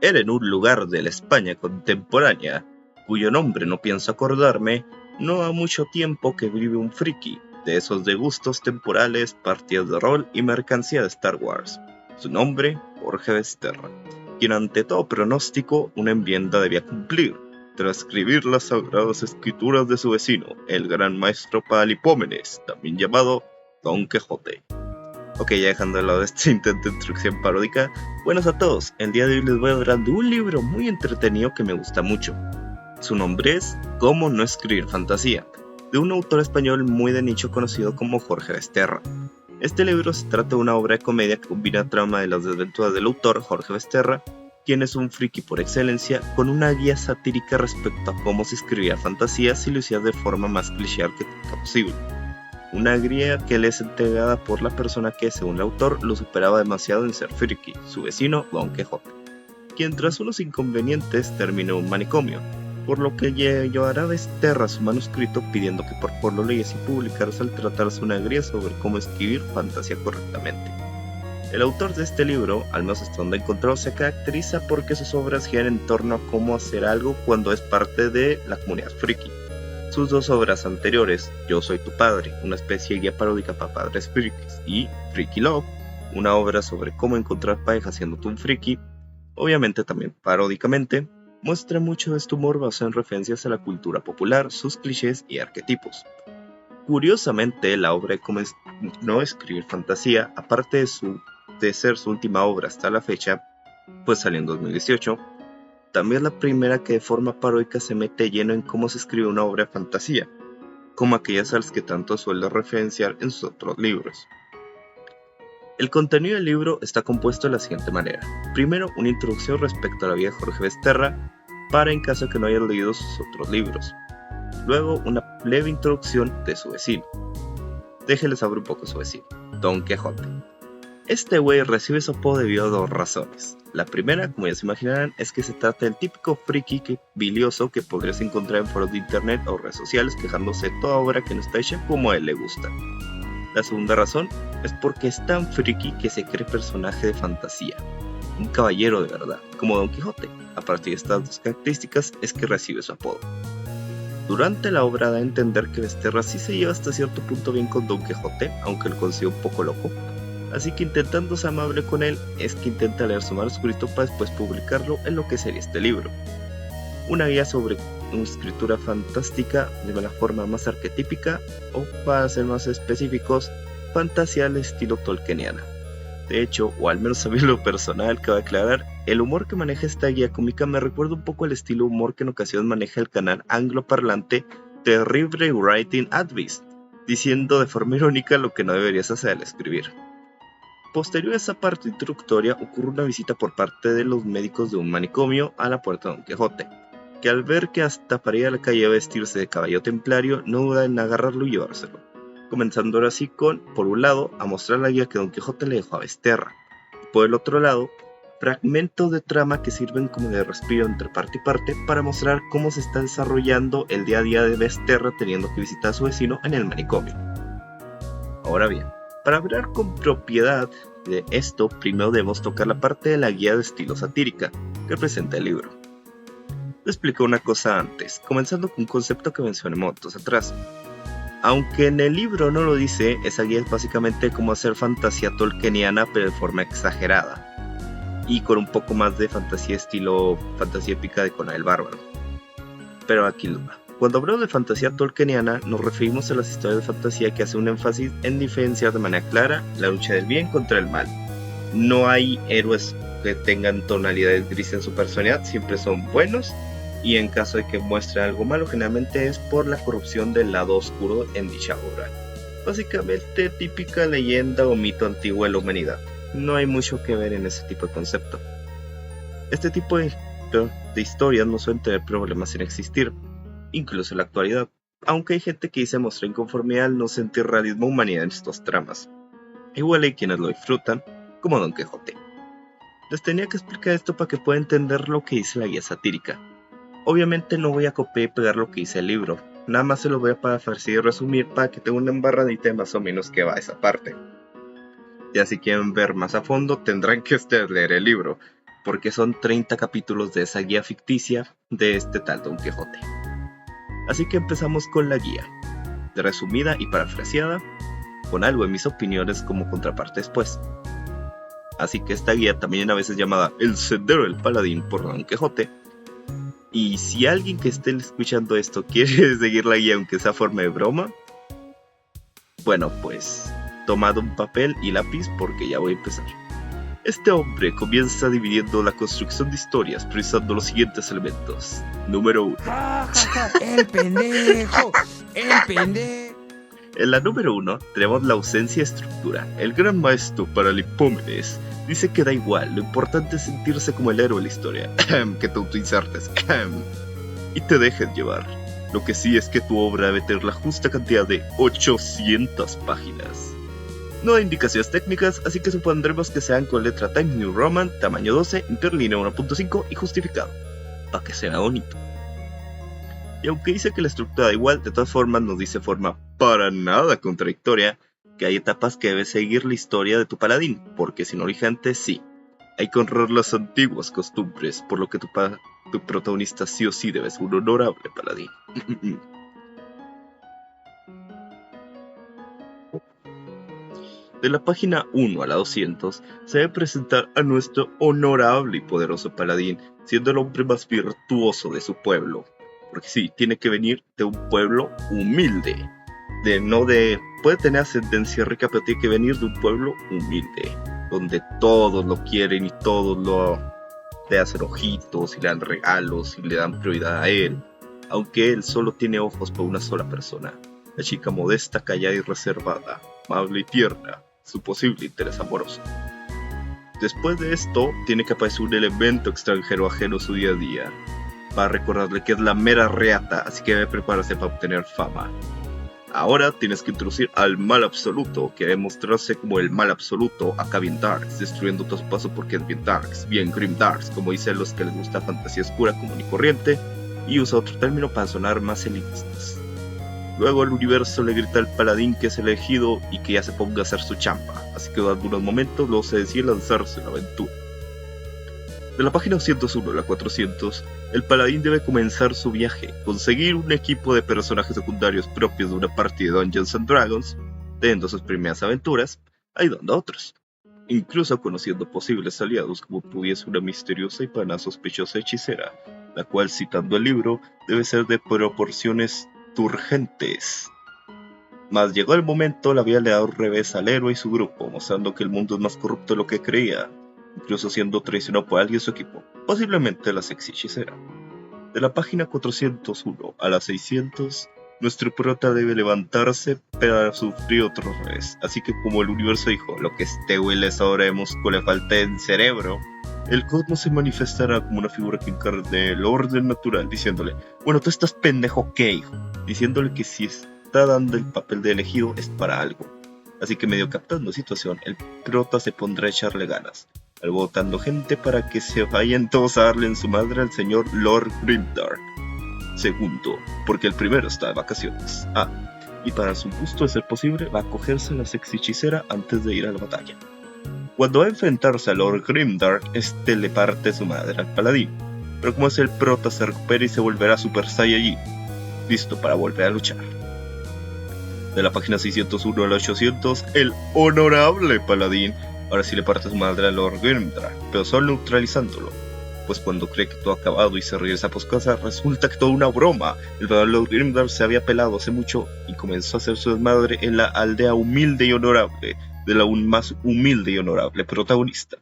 Era en un lugar de la España contemporánea, cuyo nombre no pienso acordarme, no ha mucho tiempo que vive un friki, de esos de gustos temporales, partidas de rol y mercancía de Star Wars. Su nombre, Jorge Besterra, quien ante todo pronóstico una enmienda debía cumplir, transcribir las sagradas escrituras de su vecino, el gran maestro Palipómenes, también llamado Don Quijote. Ok, ya dejando de lado este intento de introducción paródica, buenos a todos, el día de hoy les voy a hablar de un libro muy entretenido que me gusta mucho. Su nombre es Cómo no escribir fantasía, de un autor español muy de nicho conocido como Jorge Besterra. Este libro se trata de una obra de comedia que combina trama de las desventuras del autor Jorge Besterra, quien es un friki por excelencia, con una guía satírica respecto a cómo se escribía fantasía si lo hacías de forma más cliché arquetípica posible. Una guía que le es entregada por la persona que, según el autor, lo superaba demasiado en ser friki, su vecino Don Quijote, quien tras unos inconvenientes terminó en un manicomio, por lo que llevará a Besterra su manuscrito pidiendo que por favor lo leyese y publicarse al tratarse una guía sobre cómo escribir fantasía correctamente. El autor de este libro, al menos hasta donde encontró, se caracteriza porque sus obras giran en torno a cómo hacer algo cuando es parte de la comunidad friki. Sus dos obras anteriores, Yo soy tu padre, una especie de guía paródica para padres frikis, y Freaky Love, una obra sobre cómo encontrar pareja siendo tú un friki, obviamente también paródicamente, muestra mucho de este humor basado en referencias a la cultura popular, sus clichés y arquetipos. Curiosamente, la obra de Cómo no escribir fantasía, aparte de ser su última obra hasta la fecha, pues salió en 2018, también es la primera que de forma paródica se mete lleno en cómo se escribe una obra de fantasía, como aquellas a las que tanto suele referenciar en sus otros libros. El contenido del libro está compuesto de la siguiente manera. Primero, una introducción respecto a la vida de Jorge Besterra, para en caso de que no hayas leído sus otros libros. Luego, una leve introducción de su vecino. Déjenles saber un poco su vecino, Don Quijote. Este güey recibe su apodo debido a dos razones. La primera, como ya se imaginarán, es que se trata del típico friki bilioso que podrías encontrar en foros de internet o redes sociales quejándose de toda obra que no está hecha como a él le gusta. La segunda razón es porque es tan friki que se cree personaje de fantasía, un caballero de verdad, como Don Quijote. A partir de estas dos características es que recibe su apodo. Durante la obra da a entender que Besterra sí se lleva hasta cierto punto bien con Don Quijote, aunque lo considera un poco loco. Así que intentando ser amable con él, es que intenta leer su manuscrito para después publicarlo en lo que sería este libro. Una guía sobre una escritura fantástica de la forma más arquetípica, o para ser más específicos, fantasía al estilo tolkieniana. De hecho, o al menos a mí lo personal, cabe aclarar, el humor que maneja esta guía cómica me recuerda un poco al estilo humor que en ocasiones maneja el canal angloparlante Terrible Writing Advice, diciendo de forma irónica lo que no deberías hacer al escribir. Posterior a esa parte introductoria ocurre una visita por parte de los médicos de un manicomio a la puerta de Don Quijote, que al ver que hasta para ir a la calle a vestirse de caballo templario no duda en agarrarlo y llevárselo, comenzando ahora así con, por un lado, a mostrar la guía que Don Quijote le dejó a Besterra, y por el otro lado, fragmentos de trama que sirven como de respiro entre parte y parte para mostrar cómo se está desarrollando el día a día de Besterra teniendo que visitar a su vecino en el manicomio. Ahora bien, para hablar con propiedad de esto, primero debemos tocar la parte de la guía de estilo satírica que presenta el libro. Les explico una cosa antes, comenzando con un concepto que mencioné momentos atrás. Aunque en el libro no lo dice, esa guía es básicamente como hacer fantasía tolkieniana pero de forma exagerada y con un poco más de fantasía estilo fantasía épica de Conan el Bárbaro. Pero aquí lo va. Cuando hablamos de fantasía tolkieniana, nos referimos a las historias de fantasía que hacen un énfasis en diferenciar de manera clara la lucha del bien contra el mal. No hay héroes que tengan tonalidades grises en su personalidad, siempre son buenos, y en caso de que muestren algo malo, generalmente es por la corrupción del lado oscuro en dicha obra. Básicamente típica leyenda o mito antiguo de la humanidad. No hay mucho que ver en ese tipo de concepto. Este tipo de historias no suelen tener problemas en existir, incluso en la actualidad, aunque hay gente que se muestra inconformidad al no sentir realismo o humanidad en estos tramas. Igual hay quienes lo disfrutan, como Don Quijote. Les tenía que explicar esto para que puedan entender lo que dice la guía satírica. Obviamente no voy a copiar y pegar lo que dice el libro, nada más se lo voy a parafrasear y resumir para que tengan una embarradita de más o menos que va esa parte. Ya si quieren ver más a fondo tendrán que ustedes leer el libro, porque son 30 capítulos de esa guía ficticia de este tal Don Quijote. Así que empezamos con la guía, resumida y parafraseada, con algo en mis opiniones como contraparte después. Así que esta guía, también a veces llamada El Sendero del Paladín por Don Quijote, y si alguien que esté escuchando esto quiere seguir la guía aunque sea forma de broma, bueno, pues tomad un papel y lápiz porque ya voy a empezar. Este hombre comienza dividiendo la construcción de historias priorizando los siguientes elementos. Número 1. ¡El pendejo! En la número 1 tenemos la ausencia de estructura. El gran maestro Paralipómenes dice que da igual, lo importante es sentirse como el héroe de la historia, que te autoinsertes y te dejes llevar. Lo que sí es que tu obra debe tener la justa cantidad de 800 páginas. No hay indicaciones técnicas, así que supondremos que sean con letra Times New Roman, tamaño 12, interlínea 1.5 y justificado, para que sea bonito. Y aunque dice que la estructura da igual, de todas formas nos dice forma para nada contradictoria que hay etapas que debe seguir la historia de tu paladín, porque sin originante sí, hay que honrar las antiguas costumbres, por lo que tu protagonista sí o sí debe ser un honorable paladín. De la página 1 a la 200 se debe presentar a nuestro honorable y poderoso paladín, siendo el hombre más virtuoso de su pueblo. Porque sí, tiene que venir de un pueblo humilde. Puede tener ascendencia rica, pero tiene que venir de un pueblo humilde, donde todos lo quieren y todos le hacen ojitos y le dan regalos y le dan prioridad a él, aunque él solo tiene ojos por una sola persona, la chica modesta, callada y reservada, amable y tierna, su posible interés amoroso. Después de esto, tiene que aparecer un elemento extranjero ajeno a su día a día, para recordarle que es la mera reata, así que debe prepararse para obtener fama. Ahora tienes que introducir al mal absoluto, que debe mostrarse como el mal absoluto acá bien darks, destruyendo todo su paso porque es bien darks, bien grim darks, como dicen los que les gusta fantasía oscura común y corriente, y usa otro término para sonar más elitistas. Luego el universo le grita al paladín que es elegido y que ya se ponga a hacer su chamba, así que durante unos momentos luego se decide lanzarse en la aventura. De la página 201 a la 400, el paladín debe comenzar su viaje, conseguir un equipo de personajes secundarios propios de una partida de Dungeons & Dragons, teniendo sus primeras aventuras, ayudando a otros, incluso conociendo posibles aliados como pudiese una misteriosa y pana sospechosa hechicera, la cual, citando el libro, debe ser de proporciones turgentes. Mas llegó el momento, la vida le da un revés al héroe y su grupo, mostrando que el mundo es más corrupto de lo que creía, incluso siendo traicionado por alguien de su equipo, posiblemente la sexy hechicera. De la página 401 a la 600, nuestro prota debe levantarse para sufrir otro revés, así que como el universo dijo, lo que este huele es ahora de músculo le falta en cerebro, el cosmos se manifestará como una figura que encarne el orden natural, diciéndole, bueno, tú estás pendejo, ¿qué, hijo? Diciéndole que si está dando el papel de elegido es para algo. Así que medio captando la situación, el prota se pondrá a echarle ganas, albotando gente para que se vayan todos a darle en su madre al señor Lord Grimdark. Segundo, porque el primero está de vacaciones. Y para su gusto de ser posible, va a cogerse a la sexy hechicera antes de ir a la batalla. Cuando va a enfrentarse a Lord Grimdark, este le parte su madre al paladín, pero como es el prota, se recupera y se volverá Super Saiyajin, listo para volver a luchar. De la página 601 a la 800, el honorable paladín ahora sí le parte su madre a Lord Grimdark, pero solo neutralizándolo, pues cuando cree que todo ha acabado y se regresa a su casa, resulta que todo una broma. El verdadero Lord Grimdark se había pelado hace mucho y comenzó a hacer su desmadre en la aldea humilde y honorable de la aún más humilde y honorable protagonista.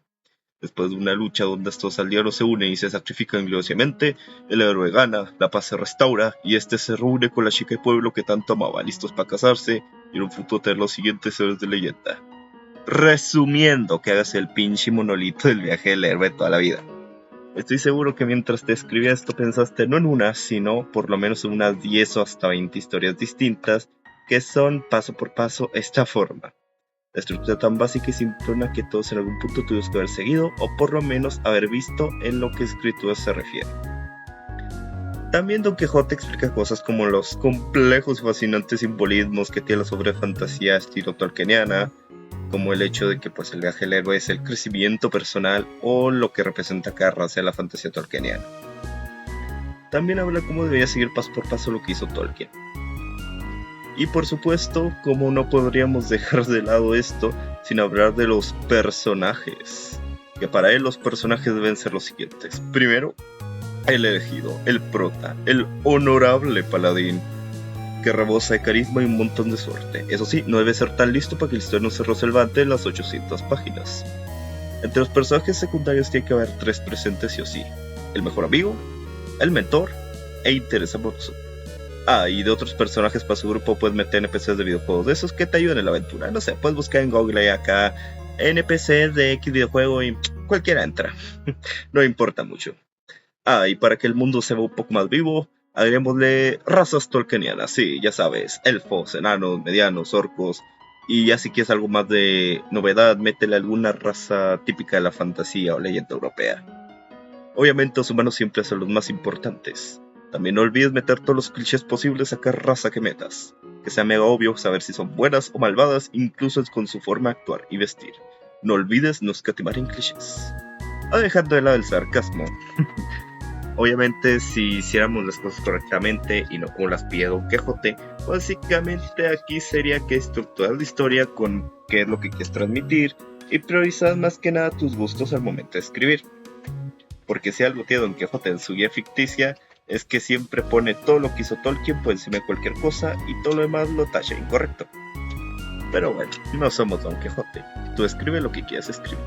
Después de una lucha donde estos aldeanos se unen y se sacrifican gloriosamente, el héroe gana, la paz se restaura y este se reúne con la chica de pueblo que tanto amaba, listos para casarse y en un futuro tener los siguientes héroes de leyenda. Resumiendo, que hagas el pinche monolito del viaje del héroe de toda la vida. Estoy seguro que mientras te escribía esto pensaste no en una, sino por lo menos en unas 10 o hasta 20 historias distintas que son paso por paso esta forma. La estructura tan básica y simplona que todos en algún punto tuvimos que haber seguido o por lo menos haber visto en lo que escritura se refiere. También Don Quijote explica cosas como los complejos y fascinantes simbolismos que tiene la sobrefantasía estilo tolkieniana, como el hecho de que pues el viaje del héroe es el crecimiento personal o lo que representa cada raza de la fantasía tolkieniana. También habla cómo debería seguir paso por paso lo que hizo Tolkien. Y por supuesto, como no podríamos dejar de lado esto sin hablar de los personajes. Que para él los personajes deben ser los siguientes. Primero, el elegido, el prota, el honorable paladín, que rebosa de carisma y un montón de suerte. Eso sí, no debe ser tan listo para que la historia no se resuelva en las 800 páginas. Entre los personajes secundarios tiene que haber 3 presentes sí o sí. El mejor amigo, el mentor e interés amoroso. Y de otros personajes para su grupo puedes meter NPCs de videojuegos, de esos que te ayudan en la aventura. No sé, puedes buscar en Google acá NPCs de X videojuego y cualquiera entra. No importa mucho. Y para que el mundo se vea un poco más vivo, agreguémosle razas tolkienianas. Sí, ya sabes, elfos, enanos, medianos, orcos. Y ya si quieres algo más de novedad, métele alguna raza típica de la fantasía o leyenda europea. Obviamente los humanos siempre son los más importantes. También no olvides meter todos los clichés posibles a cada raza que metas. Que sea mega obvio saber si son buenas o malvadas, incluso con su forma de actuar y vestir. No olvides no escatimar en clichés. Dejando de lado el sarcasmo. Obviamente si hiciéramos las cosas correctamente y no como las pide Don Quijote, básicamente aquí sería que estructuras la historia con qué es lo que quieres transmitir y priorizas más que nada tus gustos al momento de escribir. Porque si algo tiene Don Quijote en su guía ficticia, es que siempre pone todo lo que hizo Tolkien por encima de cualquier cosa y todo lo demás lo tacha incorrecto. Pero bueno, no somos Don Quijote. Tú escribe lo que quieras escribir.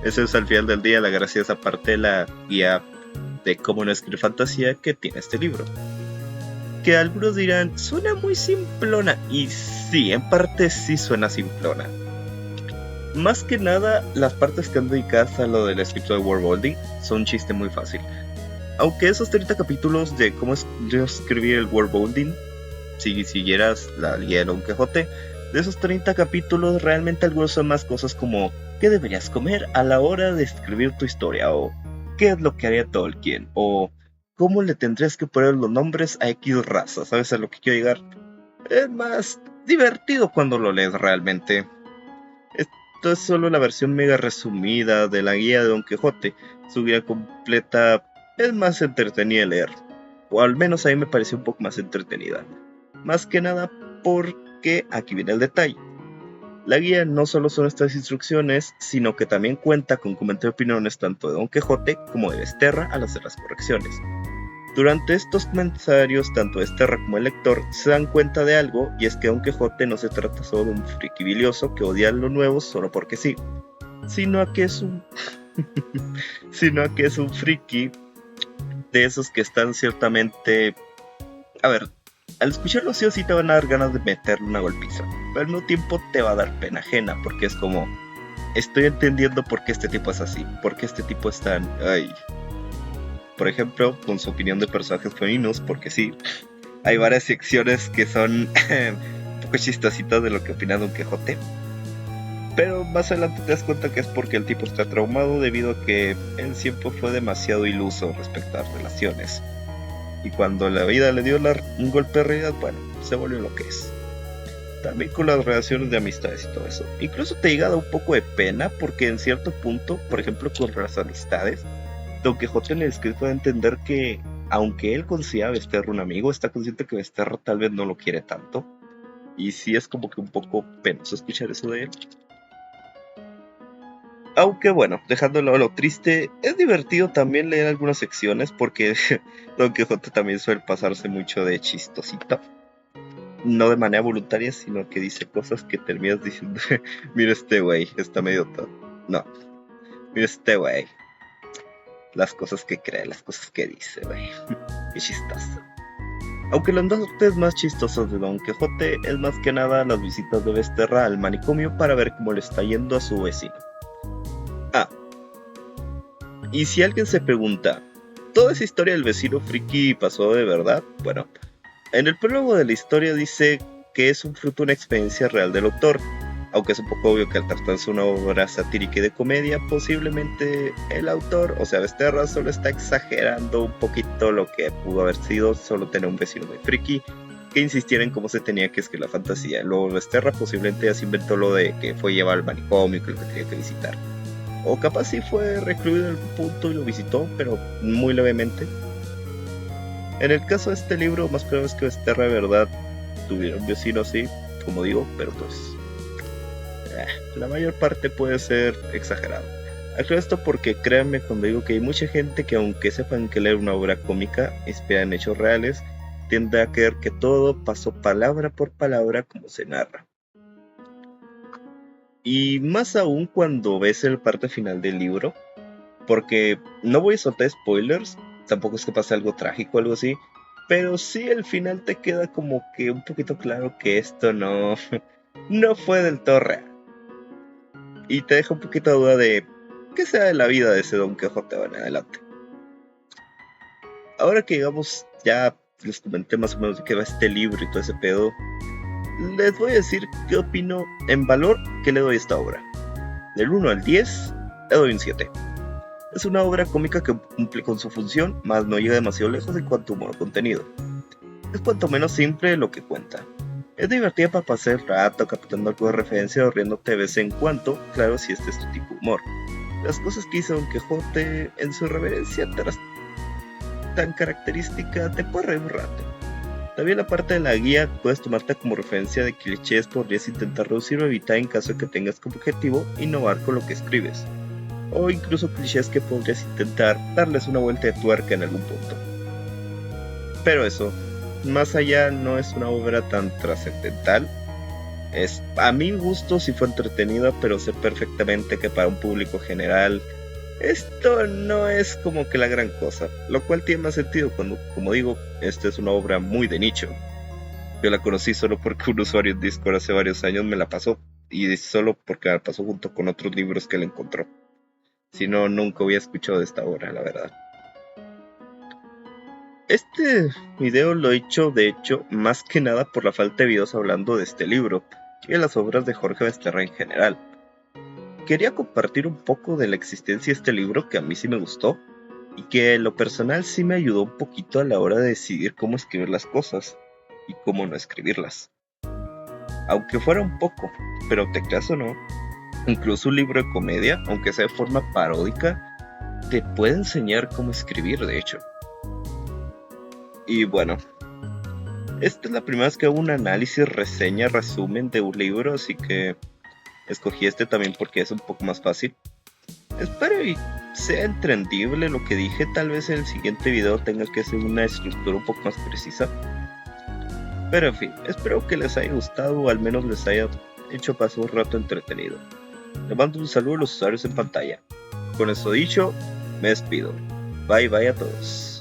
Eso es al final del día la gracia de esa parte de la guía de cómo no escribir fantasía que tiene este libro. Que algunos dirán, suena muy simplona. Y sí, en parte sí suena simplona. Más que nada, las partes que han dedicadas a lo del escrito de worldbuilding son un chiste muy fácil. Aunque esos 30 capítulos de cómo yo escribí el worldbuilding, si siguieras la guía de Don Quijote, de esos 30 capítulos realmente algunos son más cosas como ¿qué deberías comer a la hora de escribir tu historia? O ¿qué es lo que haría Tolkien? O ¿cómo le tendrías que poner los nombres a X raza? ¿Sabes a lo que quiero llegar? Es más divertido cuando lo lees realmente. Esto es solo la versión mega resumida de la guía de Don Quijote. Su guía completa es más entretenida de leer, o al menos a mí me pareció un poco más entretenida. Más que nada porque aquí viene el detalle. La guía no solo son estas instrucciones, sino que también cuenta con comentarios y opiniones tanto de Don Quijote como de Besterra al hacer las correcciones. Durante estos comentarios, tanto Besterra como el lector se dan cuenta de algo, y es que Don Quijote no se trata solo de un friki bilioso que odia lo nuevo solo porque sí, sino a que es un friki de esos que están ciertamente... A ver, al escucharlo sí o sí te van a dar ganas de meterle una golpiza, pero al mismo tiempo te va a dar pena ajena, porque es como... Estoy entendiendo por qué este tipo es así, por qué este tipo es tan... Por ejemplo, con su opinión de personajes femeninos, porque sí, hay varias secciones que son un poco chistositas de lo que opina Don Quijote. Pero más adelante te das cuenta que es porque el tipo está traumado debido a que él siempre fue demasiado iluso respecto a las relaciones. Y cuando la vida le dio un golpe de realidad, bueno, se volvió lo que es. También con las relaciones de amistades y todo eso. Incluso te llega a dar un poco de pena porque en cierto punto, por ejemplo con las amistades, Don Quijote en el escrito da a entender que, aunque él considera a Besterra un amigo, está consciente que Besterra tal vez no lo quiere tanto. Y sí es como que un poco penoso escuchar eso de él. Aunque bueno, dejándolo a lo triste, es divertido también leer algunas secciones porque Don Quijote también suele pasarse mucho de chistosito. No de manera voluntaria, sino que dice cosas que terminas diciendo, mira este güey, está medio tonto. No, mira este güey. Las cosas que cree, las cosas que dice, güey. Qué chistoso. Aunque las partes más chistosas de Don Quijote es más que nada las visitas de Besterra al manicomio para ver cómo le está yendo a su vecino. Y si alguien se pregunta, ¿toda esa historia del vecino friki pasó de verdad? Bueno, en el prólogo de la historia dice que es un fruto de una experiencia real del autor, aunque es un poco obvio que al tratarse una obra satírica y de comedia, posiblemente el autor, o sea Besterra, solo está exagerando un poquito lo que pudo haber sido solo tener un vecino muy friki, que insistiera en cómo se tenía que escribir la fantasía. Luego Basterra posiblemente ya se inventó lo de que fue llevado al manicomio, que lo que tenía que visitar. O capaz sí fue recluido en algún punto y lo visitó, pero muy levemente. En el caso de este libro, más probable es que Basterra de verdad tuviera un vecino así, como digo, pero pues la mayor parte puede ser exagerado. Aclaro esto porque créanme cuando digo que hay mucha gente que aunque sepan que leer una obra cómica inspira en hechos reales, tiende a creer que todo pasó palabra por palabra como se narra. Y más aún cuando ves el parte final del libro, porque no voy a soltar spoilers, tampoco es que pase algo trágico o algo así, pero sí el final te queda como que un poquito claro que esto no fue del todo real. Y te deja un poquito de duda de qué sea de la vida de ese Don Quijote en adelante. Ahora que digamos ya les comenté más o menos de qué va este libro y todo ese pedo, les voy a decir qué opino en valor que le doy a esta obra. Del 1 al 10 le doy un 7. Es una obra cómica que cumple con su función, mas no llega demasiado lejos en cuanto a humor o contenido. Es cuanto menos simple lo que cuenta. Es divertida para pasar el rato, captando algo de referencia o riéndote de vez en cuando, claro si este es tu tipo de humor. Las cosas que hizo Don Quijote en su reverencia tan característica te puede reír un rato. También la parte de la guía puedes tomarte como referencia de clichés, podrías intentar reducir o evitar en caso de que tengas como objetivo innovar con lo que escribes. O incluso clichés que podrías intentar darles una vuelta de tuerca en algún punto. Pero eso, más allá no es una obra tan trascendental. A mi gusto sí fue entretenida, pero sé perfectamente que para un público general esto no es como que la gran cosa, lo cual tiene más sentido cuando, como digo, esta es una obra muy de nicho. Yo la conocí solo porque un usuario en Discord hace varios años me la pasó, y solo porque me la pasó junto con otros libros que él encontró. Si no, nunca hubiera escuchado de esta obra, la verdad. Este video lo he hecho, de hecho, más que nada por la falta de videos hablando de este libro y de las obras de Jorge Basterra en general. Quería compartir un poco de la existencia de este libro que a mí sí me gustó y que en lo personal sí me ayudó un poquito a la hora de decidir cómo escribir las cosas y cómo no escribirlas. Aunque fuera un poco, pero te creas o no, incluso un libro de comedia, aunque sea de forma paródica, te puede enseñar cómo escribir, de hecho. Y bueno, esta es la primera vez que hago un análisis, reseña, resumen de un libro, así que escogí este también porque es un poco más fácil. Espero y sea entendible lo que dije, tal vez en el siguiente video tenga que hacer una estructura un poco más precisa. Pero en fin, espero que les haya gustado o al menos les haya hecho pasar un rato entretenido. Les mando un saludo a los usuarios en pantalla. Con eso dicho, me despido. Bye bye a todos.